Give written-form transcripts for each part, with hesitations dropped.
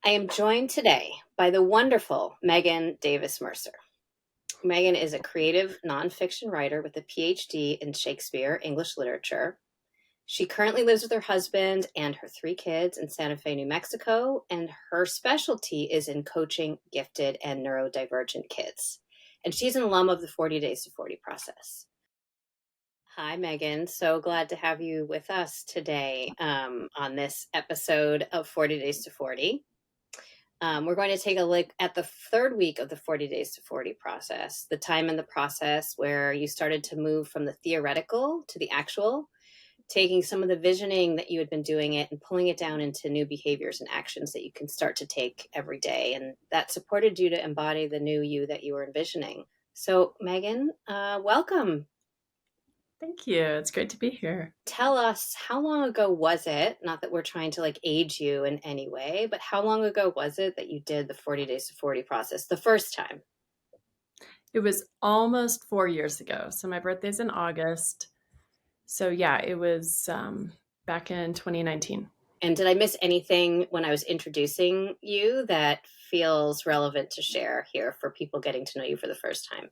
I am joined today by the wonderful Meghan Davis Mercer. Meghan is a creative nonfiction writer with a PhD in Shakespeare, English literature. She currently lives with her husband and her 3 kids in Santa Fe, New Mexico, and her specialty is in coaching gifted and neurodivergent kids. And she's an alum of the 40 Days to 40 process. Hi, Meghan. So glad to have you with us today on this episode of 40 Days to 40. We're going to take a look at the 3rd week of the 40 Days to 40 process, the time in the process where you started to move from the theoretical to the actual, taking some of the visioning that you had been doing it and pulling it down into new behaviors and actions that you can start to take every day. And that supported you to embody the new you that you were envisioning. So, Meghan, welcome. Thank you. It's great to be here. Tell us, how long ago was it? Not that we're trying to age you in any way, but how long ago was it that you did the 40 Days to 40 process the first time? It was almost 4 years ago. So my birthday's in August. So yeah, it was back in 2019. And did I miss anything when I was introducing you that feels relevant to share here for people getting to know you for the first time?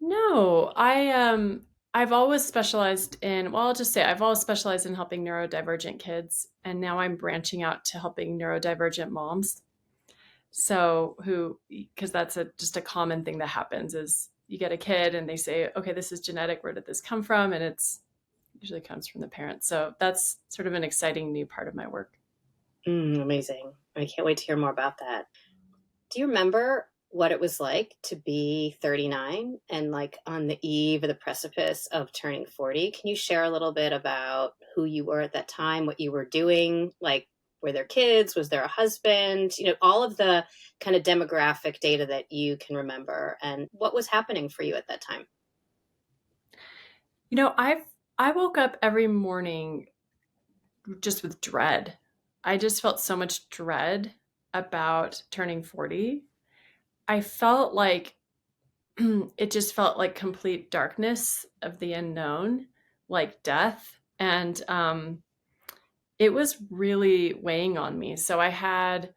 No, I've always specialized in, well, I'll just say I've always specialized in helping neurodivergent kids, and now I'm branching out to helping neurodivergent moms. So because that's just a common thing that happens is you get a kid and they say, okay, this is genetic. Where did this come from? And it's usually comes from the parents. So that's sort of an exciting new part of my work. Amazing. I can't wait to hear more about that. Do you remember what it was like to be 39 and on the eve of the precipice of turning 40? Can you share a little bit about who you were at that time, what you were doing? Were there kids? Was there a husband? All of the kind of demographic data that you can remember, and what was happening for you at that time? I woke up every morning just with dread. I just felt so much dread about turning 40. I felt like it just felt like complete darkness of the unknown, like death. And it was really weighing on me. So I had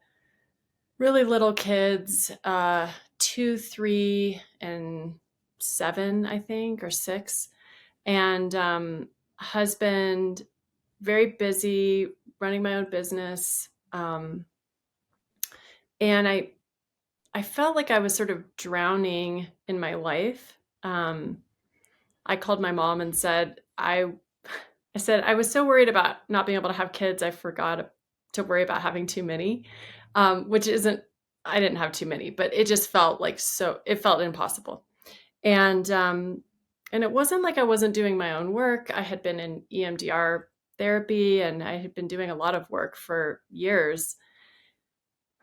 really little kids, 2, 3, and 7, I think, or 6. And husband, very busy, running my own business. And I felt like I was sort of drowning in my life. I called my mom and said, I said, I was so worried about not being able to have kids, I forgot to worry about having too many, which isn't, I didn't have too many, but it just felt it felt impossible. And it wasn't like I wasn't doing my own work. I had been in EMDR therapy and I had been doing a lot of work for years.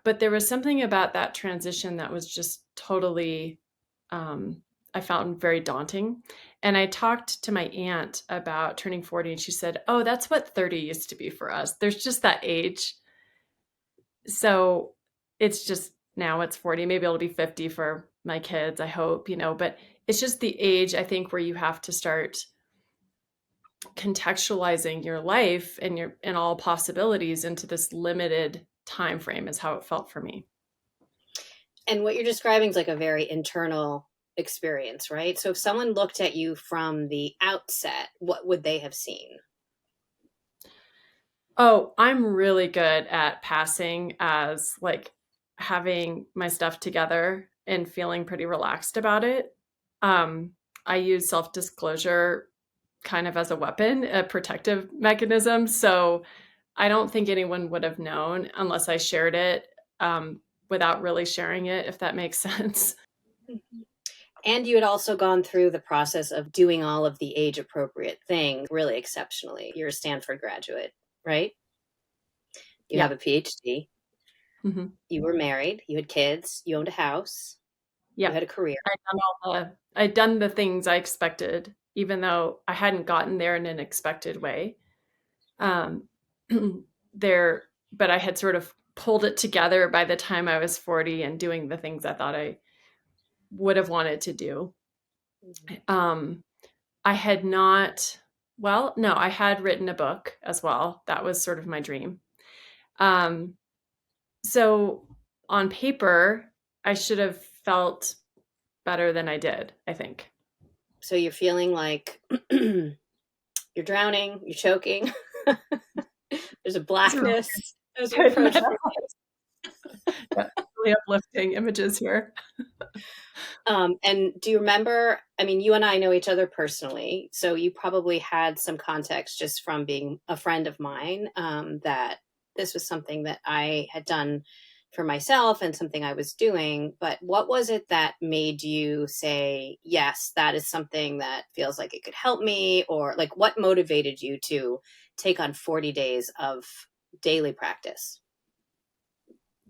But there was something about that transition that was just totally, I found very daunting. And I talked to my aunt about turning 40 and she said, oh, that's what 30 used to be for us. There's just that age. So it's just, now it's 40, maybe it'll be 50 for my kids, I hope, but it's just the age, I think, where you have to start contextualizing your life and all possibilities into this limited time frame is how it felt for me. And what you're describing is a very internal experience, right? So if someone looked at you from the outset, what would they have seen? Oh, I'm really good at passing as having my stuff together and feeling pretty relaxed about it. I use self-disclosure kind of as a weapon, a protective mechanism. So I don't think anyone would have known unless I shared it without really sharing it, if that makes sense. And you had also gone through the process of doing all of the age appropriate things really exceptionally. You're a Stanford graduate, right? You have a PhD. Mm-hmm. You were married. You had kids. You owned a house. Yeah. You had a career. I'd done the things I expected, even though I hadn't gotten there in an expected way. But I had sort of pulled it together by the time I was 40 and doing the things I thought I would have wanted to do. Mm-hmm. I had not, well, no, I had written a book as well. That was sort of my dream. Um, so on paper, I should have felt better than I did, I think. So you're feeling like you're drowning, you're choking. There's a These are blackness as you good approach. metaphors. Yeah, really uplifting images here. And do you remember? I mean, you and I know each other personally, so you probably had some context just from being a friend of mine, that this was something that I had done for myself and something I was doing. But what was it that made you say, yes, that is something that feels like it could help me? Or like what motivated you to take on 40 days of daily practice?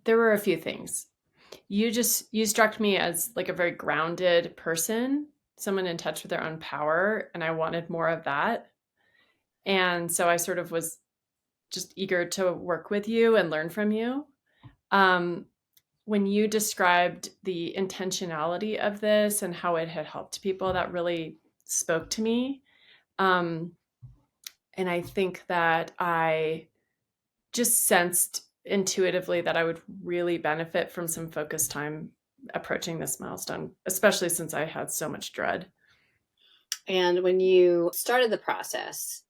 There were a few things. You struck me as like a very grounded person, someone in touch with their own power, and I wanted more of that. And so I sort of was just eager to work with you and learn from you. Um, when you described the intentionality of this and how it had helped people, that really spoke to me. Um, and I think that I just sensed intuitively that I would really benefit from some focused time approaching this milestone, especially since I had so much dread. And when you started the process,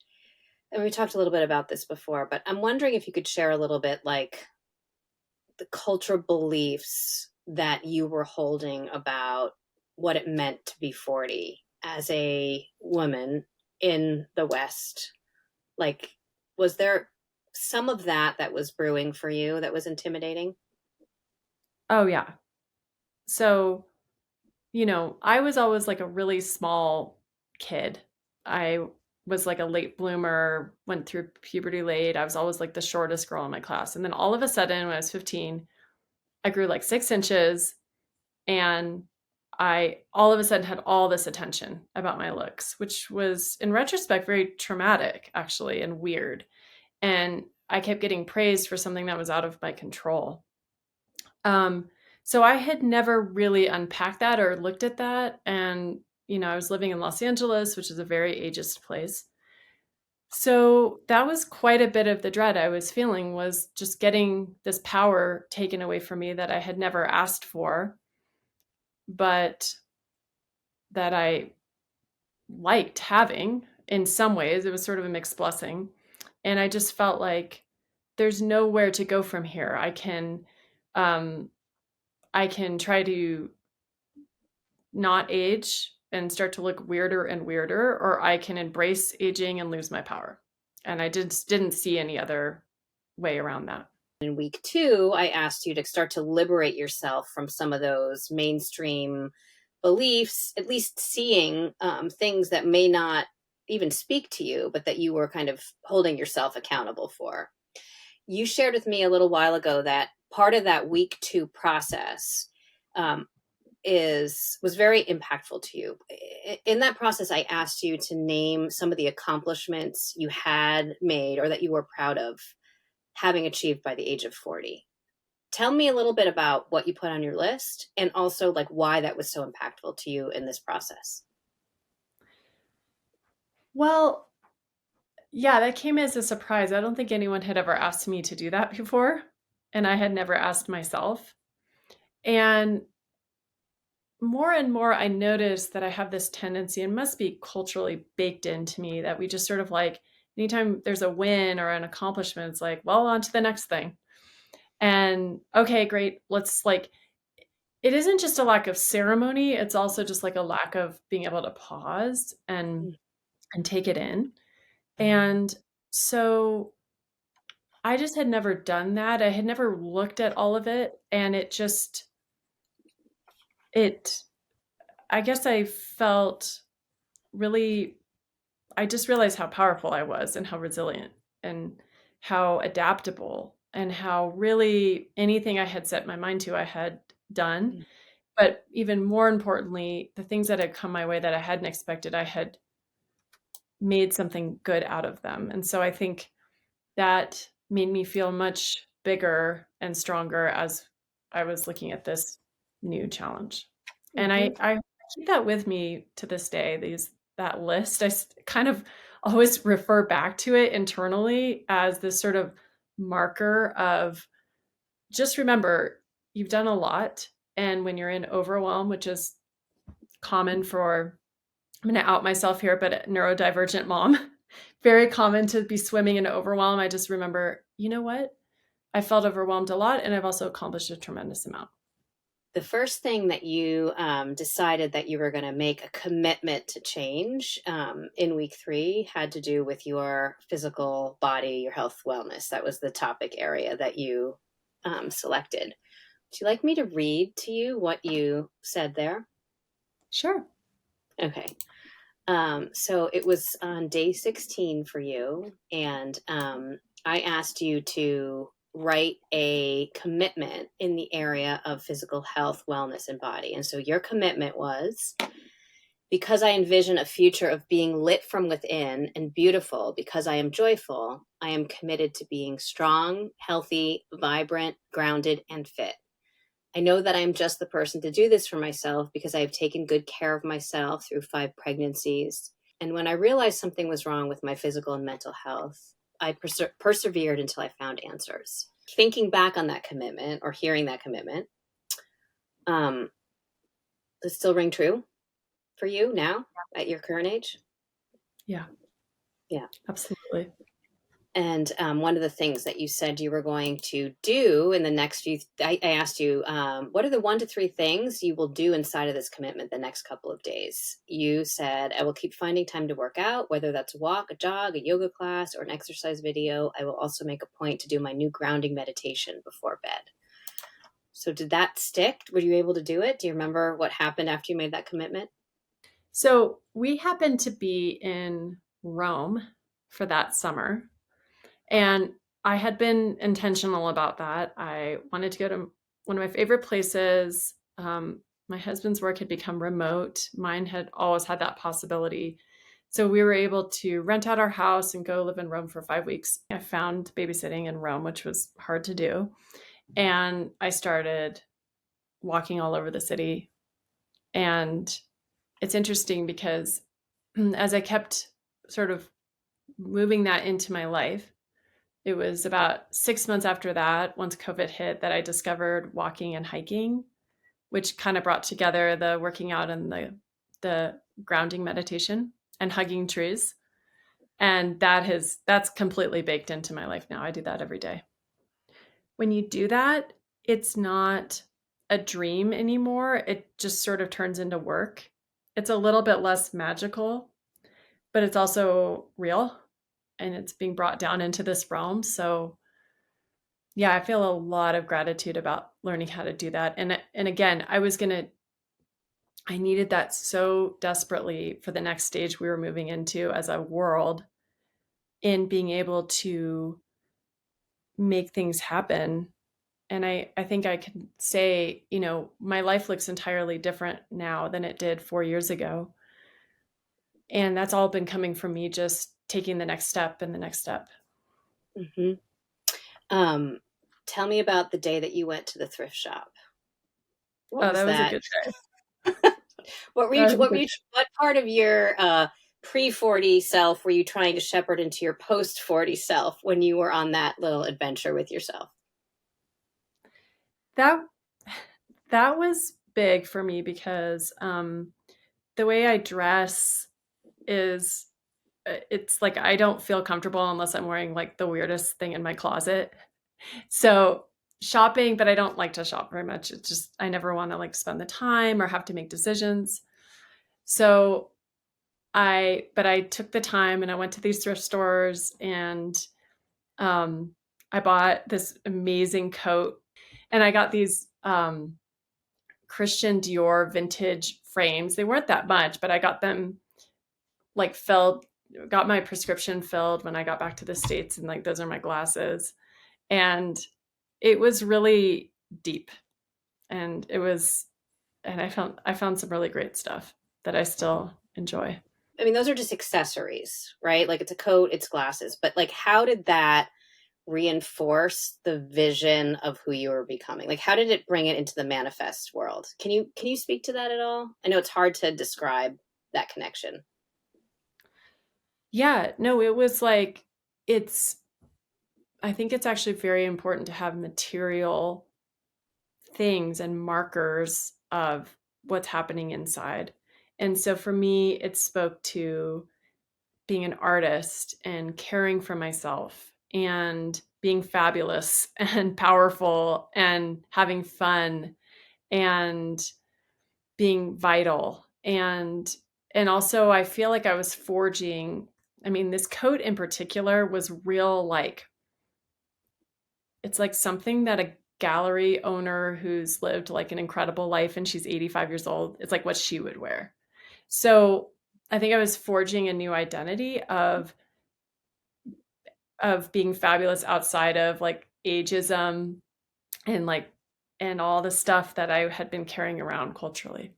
and we talked a little bit about this before, but I'm wondering if you could share a little bit like the cultural beliefs that you were holding about what it meant to be 40 as a woman in the West. Like, was there some of that that was brewing for you that was intimidating? Oh, yeah. So, I was always like a really small kid. I was like a late bloomer, went through puberty late. I was always like the shortest girl in my class. And then all of a sudden, when I was 15, I grew like 6 inches and I all of a sudden had all this attention about my looks, which was in retrospect very traumatic, actually, and weird. And I kept getting praised for something that was out of my control. Um, so I had never really unpacked that or looked at that. And, I was living in Los Angeles, which is a very ageist place. So that was quite a bit of the dread I was feeling was just getting this power taken away from me that I had never asked for, but that I liked having in some ways. It was sort of a mixed blessing. And I just felt like there's nowhere to go from here. Um, I can try to not age and start to look weirder and weirder, or I can embrace aging and lose my power. And I just didn't see any other way around that. In week two, I asked you to start to liberate yourself from some of those mainstream beliefs, at least seeing things that may not even speak to you, but that you were kind of holding yourself accountable for. You shared with me a little while ago that part of that week two process um, was very impactful to you. In that process, I asked you to name some of the accomplishments you had made or that you were proud of having achieved by the age of 40. Tell me a little bit about what you put on your list and also like why that was so impactful to you in this process. Well, yeah, that came as a surprise. I don't think anyone had ever asked me to do that before, and I had never asked myself. And more and more, I noticed that I have this tendency, and must be culturally baked into me, that we just sort of like, anytime there's a win or an accomplishment, it's like, well, on to the next thing. And okay, great. Let's like, it isn't just a lack of ceremony, it's also just like a lack of being able to pause and take it in. And so I just had never done that. I had never looked at all of it. And it, I guess I felt really, I just realized how powerful I was and how resilient and how adaptable and how really anything I had set my mind to, I had done. But even more importantly, the things that had come my way that I hadn't expected, I had made something good out of them. And so I think that made me feel much bigger and stronger as I was looking at this new challenge. And Mm-hmm. I keep that with me to this day, that list. Kind of always refer back to it internally as this sort of marker of just remember you've done a lot. And when you're in overwhelm, which is common for, I'm going to out myself here, but a neurodivergent mom, very common to be swimming in overwhelm. I just remember, you know what? I felt overwhelmed a lot, and I've also accomplished a tremendous amount. The first thing that you decided that you were going to make a commitment to change in week 3 had to do with your physical body, your health, wellness. That was the topic area that you selected. Would you like me to read to you what you said there? Sure. Okay. So it was on day 16 for you, and I asked you to write a commitment in the area of physical health, wellness, and body. And so your commitment was, because I envision a future of being lit from within and beautiful, because I am joyful, I am committed to being strong, healthy, vibrant, grounded, and fit. I know that I'm just the person to do this for myself because I have taken good care of myself through 5 pregnancies. And when I realized something was wrong with my physical and mental health, I persevered until I found answers. Thinking back on that commitment or hearing that commitment, does it still ring true for you now at your current age? Yeah. Yeah. Absolutely. And one of the things that you said you were going to do in the next few, I asked you, what are the 1 to 3 things you will do inside of this commitment the next couple of days? You said, I will keep finding time to work out, whether that's a walk, a jog, a yoga class, or an exercise video. I will also make a point to do my new grounding meditation before bed. So did that stick? Were you able to do it? Do you remember what happened after you made that commitment? So we happened to be in Rome for that summer. And I had been intentional about that. I wanted to go to one of my favorite places. My husband's work had become remote. Mine had always had that possibility. So we were able to rent out our house and go live in Rome for 5 weeks. I found babysitting in Rome, which was hard to do. And I started walking all over the city. And it's interesting because as I kept sort of moving that into my life, it was about 6 months after that, once COVID hit, that I discovered walking and hiking, which kind of brought together the working out and the grounding meditation and hugging trees. And that's completely baked into my life now. I do that every day. When you do that, it's not a dream anymore. It just sort of turns into work. It's a little bit less magical, but it's also real, and it's being brought down into this realm. So yeah, I feel a lot of gratitude about learning how to do that. And again, I needed that so desperately for the next stage we were moving into as a world, in being able to make things happen. And I think I can say, my life looks entirely different now than it did 4 years ago. And that's all been coming from me just taking the next step and the next step. Mm-hmm. Tell me about the day that you went to the thrift shop. What was That was a that? good day. What part of your pre-40 self were you trying to shepherd into your post-40 self when you were on that little adventure with yourself? That that was big for me because the way I dress is, it's like I don't feel comfortable unless I'm wearing like the weirdest thing in my closet. So shopping, but I don't like to shop very much. It's just I never want to like spend the time or have to make decisions. So I took the time and I went to these thrift stores, and I bought this amazing coat, and I got these Christian Dior vintage frames. They weren't that much, but I got them like filled, got my prescription filled when I got back to the States, and like those are my glasses. And it was really deep. And I found some really great stuff that I still enjoy. I mean, those are just accessories, right? Like it's a coat, it's glasses, but like how did that reinforce the vision of who you were becoming? Like how did it bring it into the manifest world? Can you speak to that at all? I know it's hard to describe that connection. Yeah, no, it was like it's I think it's actually very important to have material things and markers of what's happening inside. And so for me, it spoke to being an artist and caring for myself and being fabulous and powerful and having fun and being vital. And also I feel like I was forging, I mean, this coat in particular was real, like it's like something that a gallery owner who's lived like an incredible life and she's 85 years old, it's like what she would wear. So I think I was forging a new identity of being fabulous outside of like ageism and like and all the stuff that I had been carrying around culturally.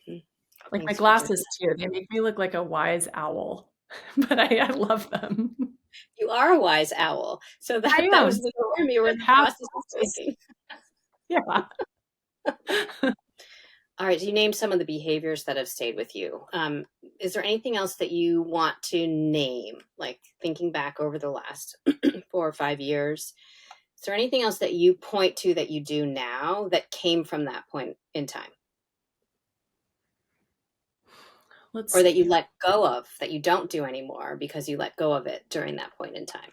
Mhm. Like my Thanks for sharing. glasses too, they make me look like a wise owl, but I love them. You are a wise owl. So I that am. was the form you were in the Half process of glasses. taking. Yeah. All right, so you named some of the behaviors that have stayed with you. Is there anything else that you want to name, like thinking back over the last 4 or 5 years? Is there anything else that you point to that you do now that came from that point in time, Let's or that you see. let go of, that you don't do anymore because you let go of it during that point in time?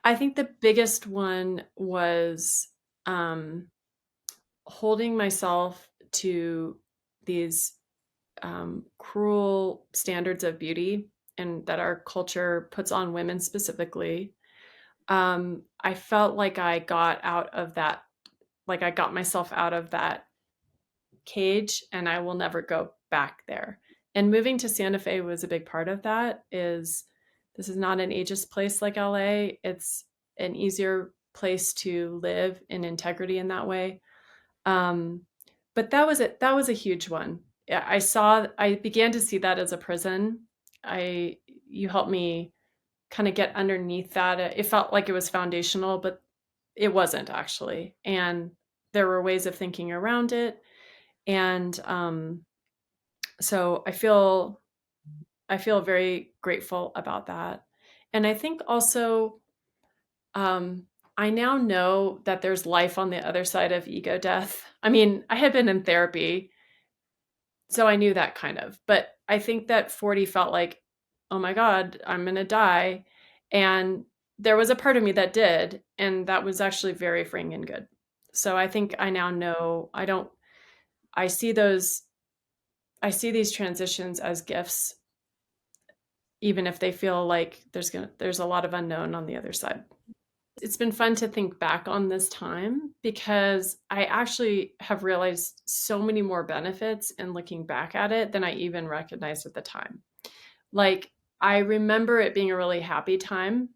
I think the biggest one was um, holding myself to these cruel standards of beauty and that our culture puts on women specifically. I felt like I got out of that, like I got myself out of that cage and I will never go back there. And moving to Santa Fe was a big part of that. Is this is not an ageist place like LA. It's an easier place to live in integrity in that way. Um, but that was it. That was a huge one. Yeah, I began to see that as a prison. I You helped me kind of get underneath that. It felt like it was foundational, but it wasn't actually. And there were ways of thinking around it. And so I feel very grateful about that. And I think also um, I now know that there's life on the other side of ego death. I mean, I had been in therapy, so I knew that kind of, but I think that 40 felt like, oh my God, I'm going to die. And there was a part of me that did. And that was actually very freeing and good. So I think I now know I see those, I see these transitions as gifts, even if they feel like there's a lot of unknown on the other side. It's been fun to think back on this time because I actually have realized so many more benefits in looking back at it than I even recognized at the time. Like, I remember it being a really happy time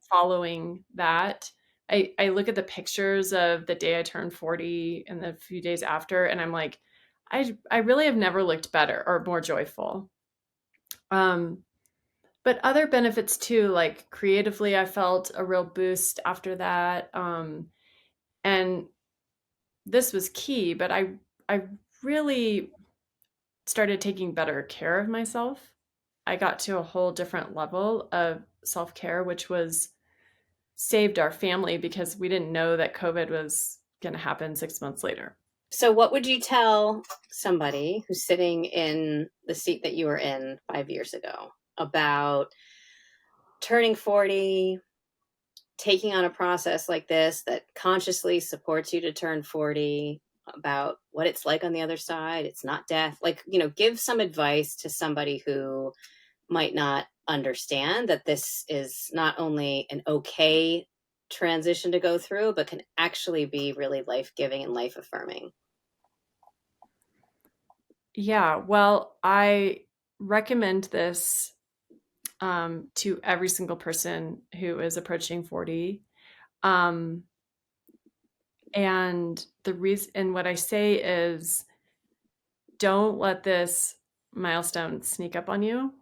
following that. I look at the pictures of the day I turned 40 and the few days after, and I'm like, I really have never looked better or more joyful. Um, but other benefits too, like creatively, I felt a real boost after that. And this was key, but I really started taking better care of myself. I got to a whole different level of self-care, which was saved our family because we didn't know that COVID was going to happen 6 months later. So, what would you tell somebody who's sitting in the seat that you were in 5 years ago about turning 40, taking on a process like this that consciously supports you to turn 40, about what it's like on the other side? It's not death. Like, give some advice to somebody who might not understand that this is not only an okay transition to go through, but can actually be really life giving and life affirming. Yeah, well, I recommend this to every single person who is approaching 40. Um, and the reason, and what I say is, don't let this milestone sneak up on you.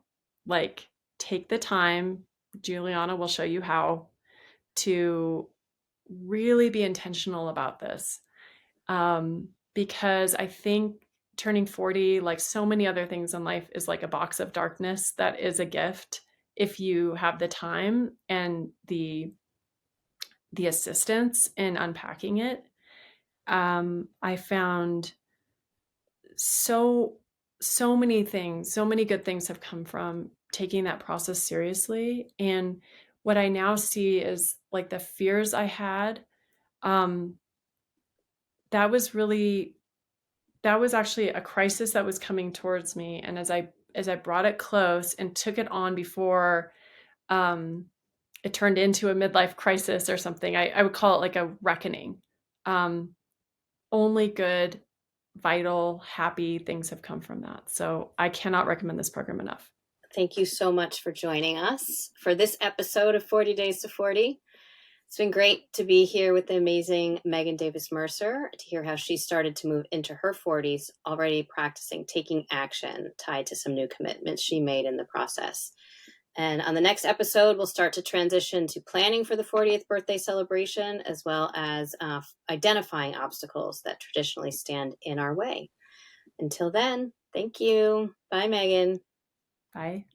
Like, take the time. Juliana will show you how to really be intentional about this. Because I think turning 40, like so many other things in life, is like a box of darkness that is a gift. if you have the time and the assistance in unpacking it. I found so many things, so many good things have come from taking that process seriously. And what I now see is like the fears I had, um, that was actually a crisis that was coming towards me. And as I brought it close and took it on before um, it turned into a midlife crisis or something, I would call it like a reckoning. Um, Only good, vital, happy things have come from that. So I cannot recommend this program enough. Thank you so much for joining us for this episode of 40 Days to 40. It's been great to be here with the amazing Meghan Davis Mercer to hear how she started to move into her 40s, already practicing taking action tied to some new commitments she made in the process. And on the next episode, we'll start to transition to planning for the 40th birthday celebration, as well as identifying obstacles that traditionally stand in our way. Until then, thank you. Bye, Meghan. Bye.